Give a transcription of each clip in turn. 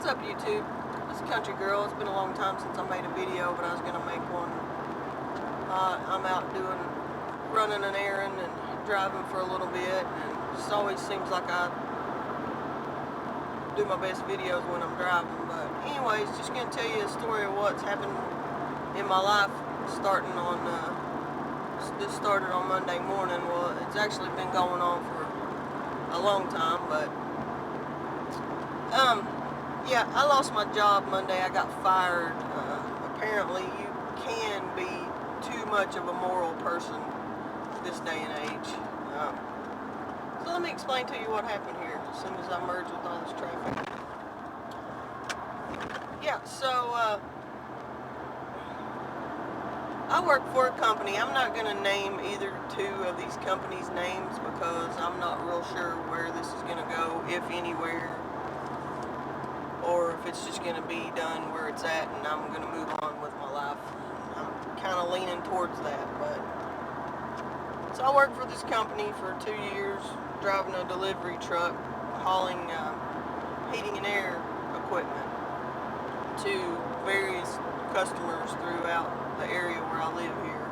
What's up, YouTube? This is Country Girl. It's been a long time since I made a video, but I was going to make one. I'm out running an errand and driving for a little bit, and it just always seems like I do my best videos when I'm driving. But anyways, just going to tell you a story of what's happened in my life this started on Monday morning. Well, it's actually been going on for a long time, but yeah, I lost my job Monday. I got fired. Apparently you can be too much of a moral person this day and age. So let me explain to you what happened here as soon as I merge with all this traffic. Yeah, so I work for a company. I'm not going to name either two of these companies' names because I'm not real sure where this is going to go, if anywhere, or if it's just going to be done where it's at and I'm going to move on with my life. I'm kind of leaning towards that. But so I worked for this company for 2 years, driving a delivery truck, hauling heating and air equipment to various customers throughout the area where I live here.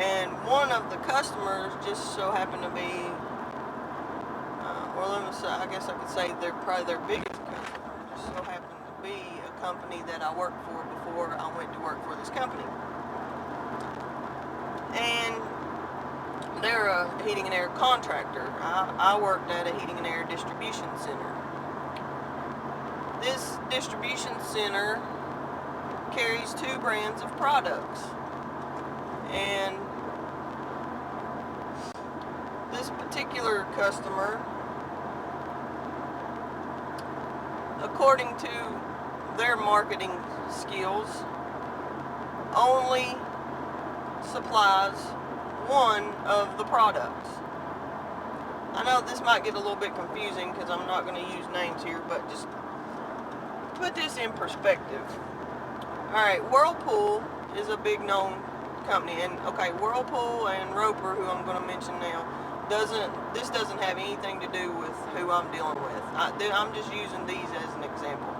And one of the customers just so happened to be, well, let me say, I guess I could say they're probably their biggest customer. Just so happened to be a company that I worked for before I went to work for this company. And they're a heating and air contractor. I worked at a heating and air distribution center. This distribution center carries 2 brands of products, and this particular customer, according to their marketing skills, only supplies one of the products. I know this might get a little bit confusing because I'm not going to use names here, but just put this in perspective. Alright, Whirlpool is a big known company, and okay, Whirlpool and Roper, who I'm going to mention now, this doesn't have anything to do with who I'm dealing with. I'm just using these as an example.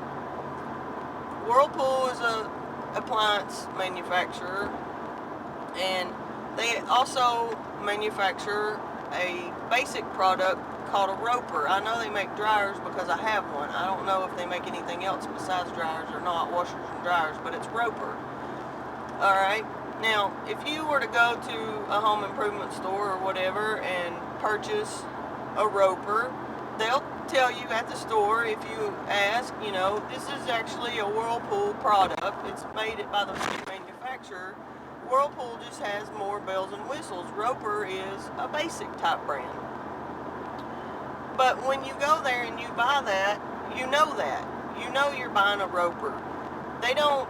Whirlpool is a appliance manufacturer, and they also manufacture a basic product called a Roper. I know they make dryers because I have one. I don't know if they make anything else besides dryers or not, washers and dryers, but it's Roper. Alright, now if you were to go to a home improvement store or whatever and purchase a Roper, they'll tell you at the store, if you ask, you know, this is actually a Whirlpool product. It's made by the manufacturer. Whirlpool just has more bells and whistles. Roper is a basic type brand. But when you go there and you buy that, you know that. You know you're buying a Roper. They don't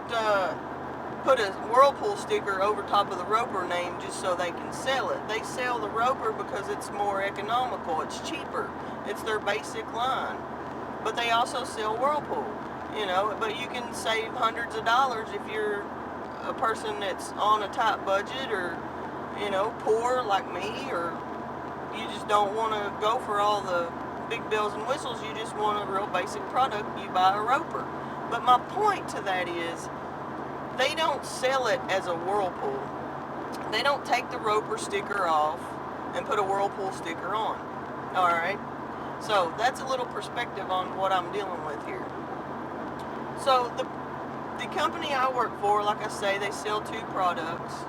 put a Whirlpool sticker over top of the Roper name just so they can sell it. They sell the Roper because it's more economical. It's cheaper. It's their basic line. But they also sell Whirlpool, you know. But you can save hundreds of dollars if you're a person that's on a tight budget, or, you know, poor like me, or you just don't want to go for all the big bells and whistles. You just want a real basic product. You buy a Roper. But my point to that is, they don't sell it as a Whirlpool. They don't take the Roper sticker off and put a Whirlpool sticker on. Alright? So that's a little perspective on what I'm dealing with here. So the company I work for, like I say, they sell 2 products,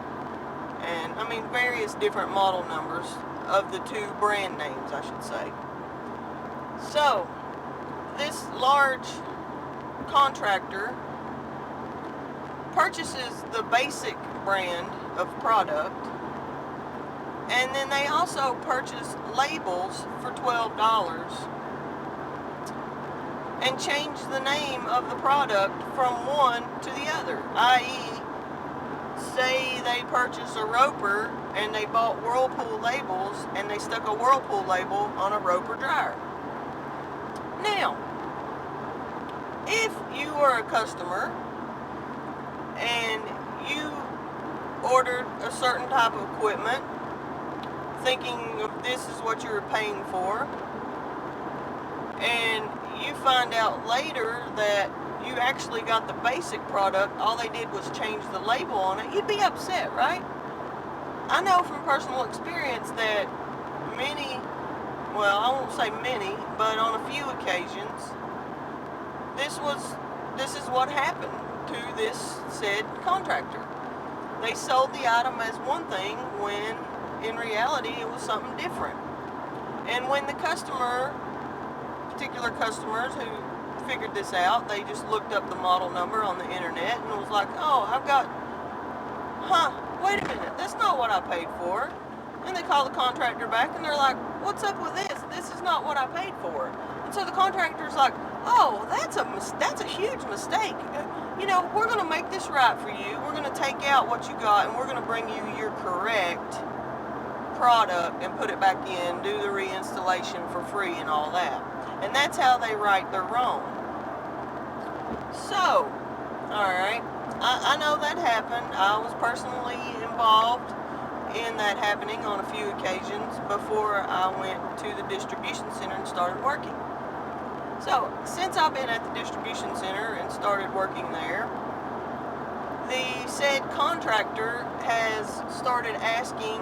and I mean various different model numbers of the 2 brand names, I should say. So this large contractor purchases the basic brand of product, and then they also purchase labels for $12 and change the name of the product from one to the other. I.e., say they purchased a Roper and they bought Whirlpool labels and they stuck a Whirlpool label on a Roper dryer. Now, if you were a customer and you ordered a certain type of equipment thinking this is what you were paying for, and you find out later that you actually got the basic product, all they did was change the label on it, you'd be upset, right? I know from personal experience that many, well, I won't say many, but on a few occasions, this is what happened to this said contractor. They sold the item as one thing when in reality it was something different. And when the particular customers who figured this out, they just looked up the model number on the internet and was like, oh, wait a minute, that's not what I paid for. And they call the contractor back and they're like, what's up with this? This is not what I paid for. And so the contractor's like, oh, that's a huge mistake. You know, we're going to make this right for you. We're going to take out what you got and we're going to bring you your correct product and put it back in, do the reinstallation for free and all that. And that's how they right their wrong. So, alright, I know that happened. I was personally involved in that happening on a few occasions before I went to the distribution center and started working. So, since I've been at the distribution center and started working there, the said contractor has started asking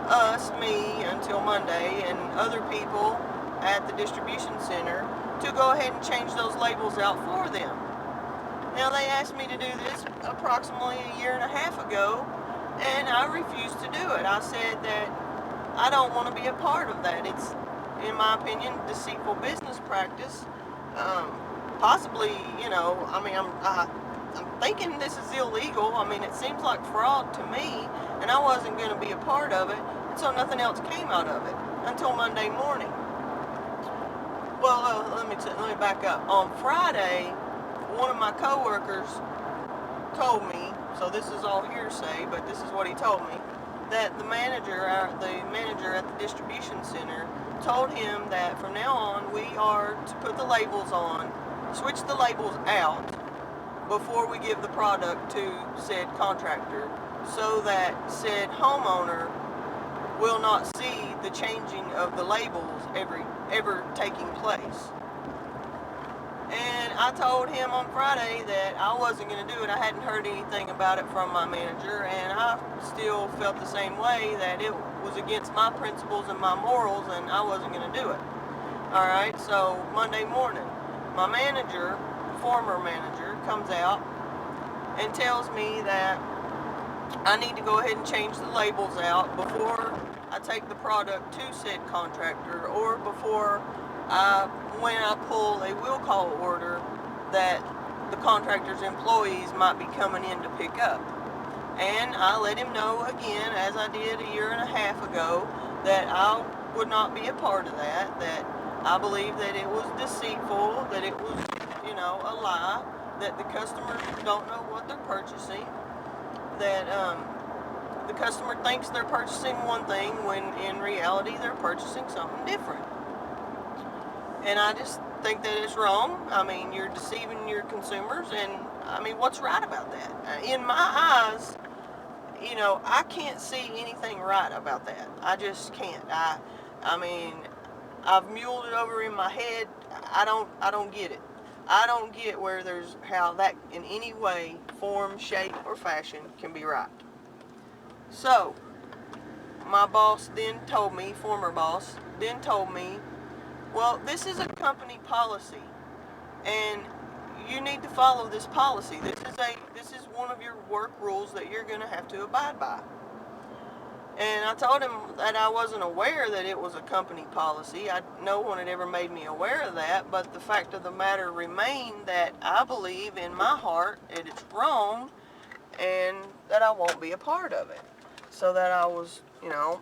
us, me, until Monday, and other people at the distribution center to go ahead and change those labels out for them. Now, they asked me to do this approximately a year and a half ago, and I refused to do it. I said that I don't want to be a part of that. It's, in my opinion, deceitful business practice. Possibly, you know, I mean, I'm thinking this is illegal. I mean, it seems like fraud to me, and I wasn't going to be a part of it, and so nothing else came out of it until Monday morning. Well, let me back up. On Friday, one of my coworkers told me, so this is all hearsay, but this is what he told me, that the manager at the distribution center told him that from now on we are to put the labels on, switch the labels out before we give the product to said contractor, so that said homeowner will not see the changing of the labels ever taking place. And I told him on Friday that I wasn't going to do it. I hadn't heard anything about it from my manager, and I still felt the same way, that it was against my principles and my morals, and I wasn't going to do it. Alright, so Monday morning, my manager, former manager, comes out and tells me that I need to go ahead and change the labels out before I take the product to said contractor, or before when I pull a will call order that the contractor's employees might be coming in to pick up. And I let him know again, as I did a year and a half ago, that I would not be a part of that, that I believe that it was deceitful, that it was, you know, a lie, that the customers don't know what they're purchasing, that the customer thinks they're purchasing one thing when in reality they're purchasing something different. And I just think that it's wrong. I mean, you're deceiving your consumers, and I mean, what's right about that? In my eyes, you know, I can't see anything right about that. I just can't. I mean, I've muled it over in my head. I don't get it. I don't get where how that in any way, form, shape, or fashion can be right. So, my boss then told me, former boss, then told me, well, this is a company policy, and you need to follow this policy. This is one of your work rules that you're going to have to abide by. And I told him that I wasn't aware that it was a company policy. No one had ever made me aware of that, but the fact of the matter remained that I believe in my heart that it's wrong and that I won't be a part of it. So that I was, you know,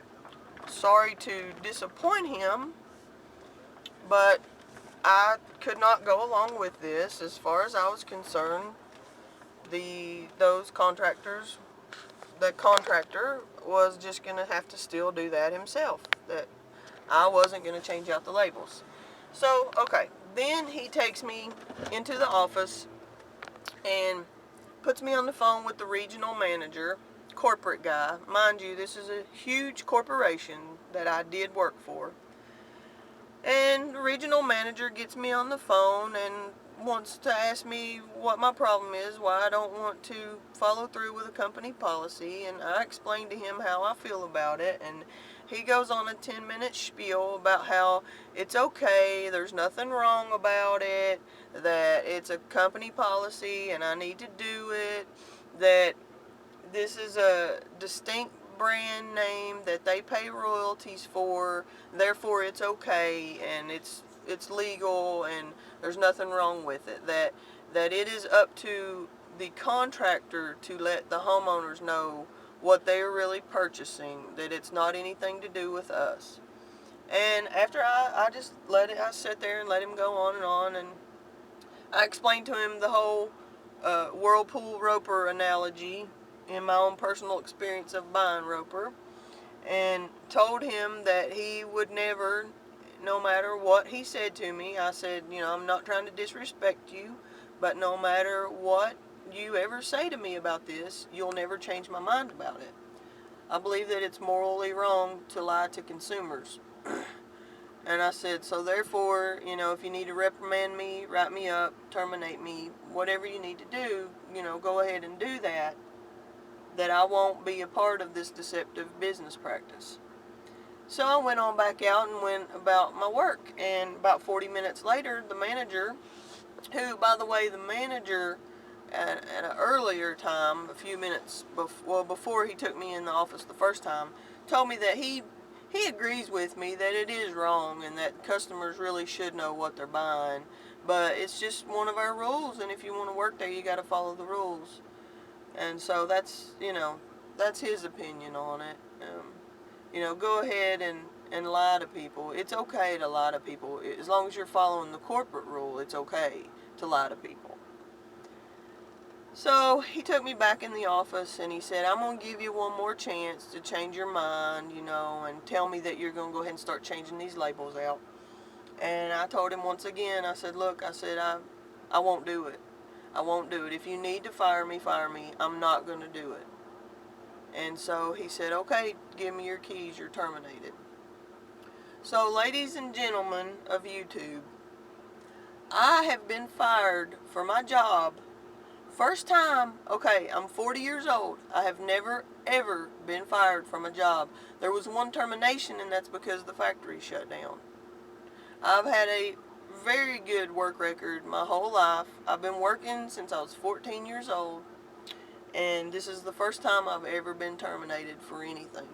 sorry to disappoint him, but I could not go along with this. As far as I was concerned, those contractors, the contractor was just going to have to still do that himself, that I wasn't going to change out the labels. So, okay, then he takes me into the office and puts me on the phone with the regional manager, corporate guy. Mind you, this is a huge corporation that I did work for. And the regional manager gets me on the phone and wants to ask me what my problem is, why I don't want to follow through with a company policy, and I explain to him how I feel about it, and he goes on a 10-minute spiel about how it's okay, there's nothing wrong about it, that it's a company policy and I need to do it, that this is a distinct brand name that they pay royalties for, therefore it's okay and it's legal and there's nothing wrong with it. That it is up to the contractor to let the homeowners know what they're really purchasing, that it's not anything to do with us. And after I just I sat there and let him go on, and I explained to him the whole Whirlpool Roper analogy in my own personal experience of buying Roper, and told him that he would never, no matter what he said to me, I said, I'm not trying to disrespect you, but no matter what you ever say to me about this, you'll never change my mind about it. I believe that it's morally wrong to lie to consumers. And I said, so therefore, if you need to reprimand me, write me up, terminate me, whatever you need to do, go ahead and do that. That I won't be a part of this deceptive business practice. So I went on back out and went about my work. And about 40 minutes later, the manager, who, by the way, the manager at an earlier time, a few minutes before he took me in the office the first time, told me that he agrees with me that it is wrong and that customers really should know what they're buying. But it's just one of our rules, and if you want to work there, you got to follow the rules. And so that's his opinion on it. Go ahead and lie to people. It's okay to lie to people. As long as you're following the corporate rule, it's okay to lie to people. So he took me back in the office and he said, I'm going to give you one more chance to change your mind, and tell me that you're going to go ahead and start changing these labels out. And I told him once again, I said, look, I won't do it. I won't do it. If you need to fire me, fire me. I'm not going to do it. And so he said, okay, give me your keys. You're terminated. So, ladies and gentlemen of YouTube, I have been fired for my job. First time, okay, I'm 40 years old. I have never, ever been fired from a job. There was one termination, and that's because the factory shut down. I've had a very good work record my whole life. I've been working since I was 14 years old, and this is the first time I've ever been terminated for anything.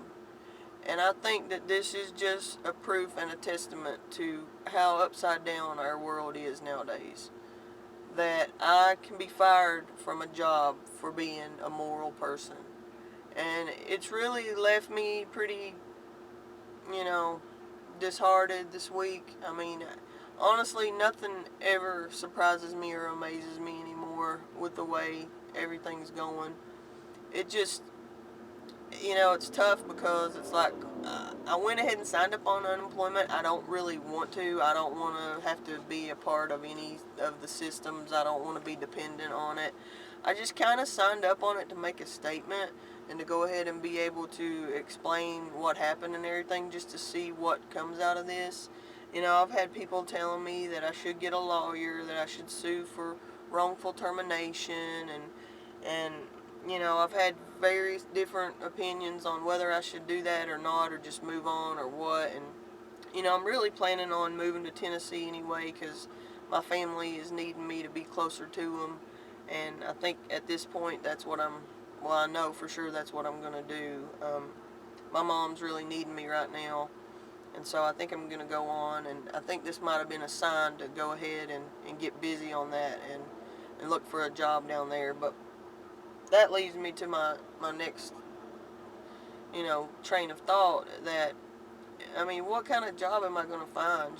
And I think that this is just a proof and a testament to how upside down our world is nowadays. That I can be fired from a job for being a moral person. And it's really left me pretty, disheartened this week. I mean, honestly, nothing ever surprises me or amazes me anymore with the way everything's going. It just, it's tough because it's like I went ahead and signed up on unemployment. I don't really want to. I don't want to have to be a part of any of the systems. I don't want to be dependent on it. I just kind of signed up on it to make a statement and to go ahead and be able to explain what happened and everything, just to see what comes out of this. I've had people telling me that I should get a lawyer, that I should sue for wrongful termination, and I've had various different opinions on whether I should do that or not, or just move on or what. And I'm really planning on moving to Tennessee anyway, because my family is needing me to be closer to them. And I think at this point that's what I know for sure that's what I'm going to do. My mom's really needing me right now, and so I think I'm going to go on, and I think this might have been a sign to go ahead and get busy on that and look for a job down there. But that leads me to my next, train of thought. That, I mean, what kind of job am I going to find?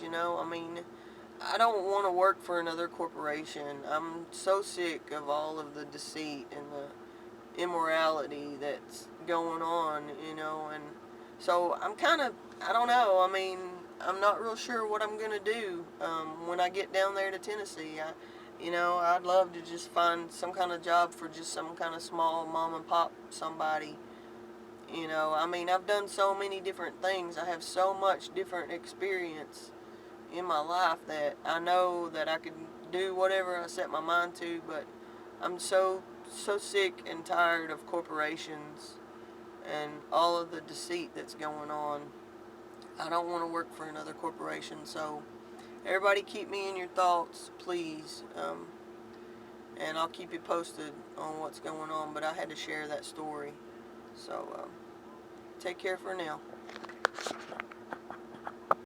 I don't want to work for another corporation. I'm so sick of all of the deceit and the immorality that's going on, and so I'm kind of, I don't know, I'm not real sure what I'm going to do when I get down there to Tennessee. I'd love to just find some kind of job for just some kind of small mom and pop somebody. I've done so many different things. I have so much different experience in my life that I know that I can do whatever I set my mind to, but I'm so sick and tired of corporations and all of the deceit that's going on. I don't want to work for another corporation, so everybody keep me in your thoughts, please. And I'll keep you posted on what's going on, but I had to share that story. So, take care for now.